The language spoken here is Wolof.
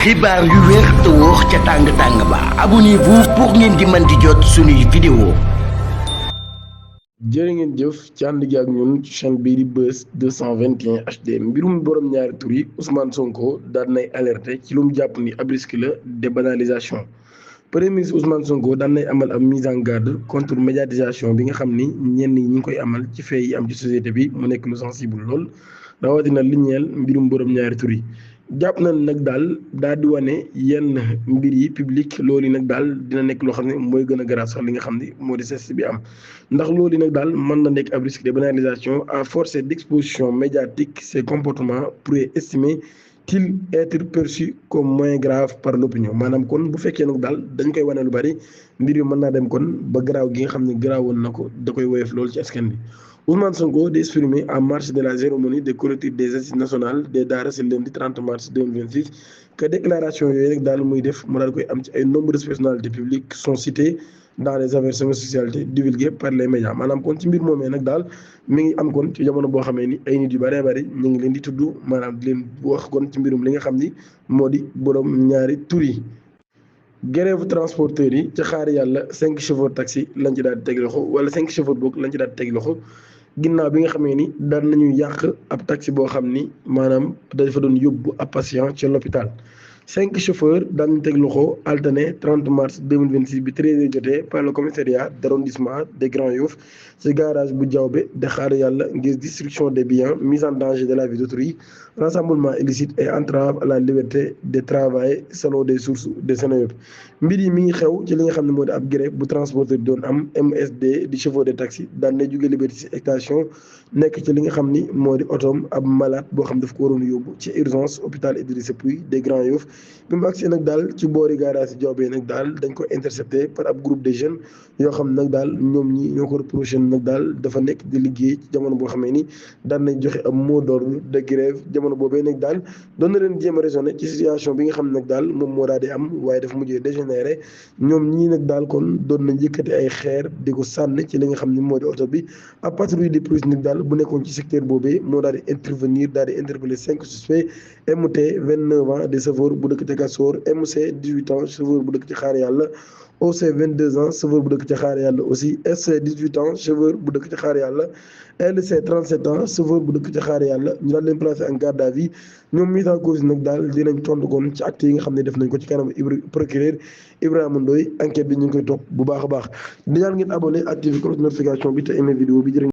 xibaar yu wér te wóor ca tàng-tàng ba abonnez-vous pour ngeen di mën di jot suñuy vidéo. jërë ngeen jëf ci ànd gi ak ñun ci chaîne bii di Buzz 221 HD mbirum borom ñaari tur yi Ousmane Sonko daal nay alerté ci lu mu jàpp ni ab risque la débanalisation. Premier ministre Ousmane Sonko daan nay amal ab mise en garde contre médiatisation bi nga xam ni ñenn ñi ngi koy amal ci fee yi am ci société bi mu nekk lu sensible lool rawatina li ñeel mbirum borom ñaari tur yi. jàpp nañ nag daal di wane yenn mbir yi public loolu yi nag daal dina nekk loo xam ne mooy gën a garaaw sax li nga xam ne moo di geste bi am ndax loolu yi nag daal mën na nekk ab risque de banalisation à force d'exposition médiatique ces comportements pourraient estimer-t-il être perçus comme moins grave par l'opinion maanaam kon bu fekkee nag daal dañ koy wane lu bari mbir yi mën naa dem kon ba garaaw gi nga xam ne garaawoon na ko da koy woyof loolu ci askan bi. Ousmane Sonko di exprimé en marge de la cérémonie de clôture des assises nationales des Daara ce lundi 30 mars 2026 que déclaration yooyu rek daal muy def mu daal koy am ci ay nombreuses personnalités publiques sont citées dans les affaires homosexualité divulguées par les médias maanaam kon ci mbir moomee nag daal mi ngi am kon ci jamono boo xamee ni ay nit yu bëree bëri ñu ngi leen di tudd maanaam di leen wax kon ci mbirum li nga xam ni moo di borom ñaari tur yi. grève transporteurs yi ca xaar yàlla 5 chauffeurs taxi lañ ci daal di teg loxo wala 5 chauffeurs boog lañ ci daal di teg loxo ginnaaw bi nga xamee ni daan nañu yàq ab taxi boo xam ni maanaam dafa doon yóbbu ab patient ca l'hôpital 5 chauffeurs daan nañu teg loxo alterné 30 mars 2026 bi 13h jotee par le commissariat d'arrondissement de Grand Yoff ci garage bu Diaobé de xaar yàlla ngir destruction des biens mise en danger de la vie d'autrui rassemblement illicite et entrave à la liberté de travail selon des sources de Seneweb mbir yi mi ngi xew ci li nga xam ne moo di ab grève bu transporteur doon am MSD di chauffeur de taxi daan na jóge Liberté ci station nekk ci li nga xam ni moo di otoom ab malade boo xam daf ko waroon yóbbu ci urgence hôpital Idrissa Pouye de Grand Yoff bi mu agsi nag daal ci boori garage Diaobé nag daal dañ ko intercepté par ab groupe de jeunes yoo xam nag daal ñoom ñi ñoo ko reproché nag daal dafa nekk di liggéey ci jamono boo xamee ni daan nañ joxe ab mot d'ordre de grève jamono boobee nag daal doon na leen jéem a raisonné ci situation bi nga xam ne nag daal moom moo daal di am waaye dafa mujjee dégénéré ñoom ñii nag daal kon doon nañ yëkkati ay xeer di ko sànni ci li nga xam ne moo di oto bi ab patrouille de police nag daal bu nekkoon ci secteur boobee moo daal di intervenir daal di interpeller 5 suspects MT 29 ans de chauffeur bu dëkk ci Castor MC 18 ans chauffeur bu dëkk ci Xaar Yàlla OC 22 ans chauffeur bu dëkk ci Xaar Yàlla aussi SC 18 ans chauffeur bu dëkk ci Xaar Yàlla LC 37 ans chauffeur bu dëkk ci Xaar Yàlla ñu daal leen placé en garde à vue ñoom mise en cause nag daal dinañ tontu kon ci acte yi nga xam ne def nañ ko ci kanam procureur Ibrahima Ndoye enquête bi ñu ngi koy topp bu baax a baax di ñaan ngeen abonné activé cloche notification bi te aimé vidéo bi jërë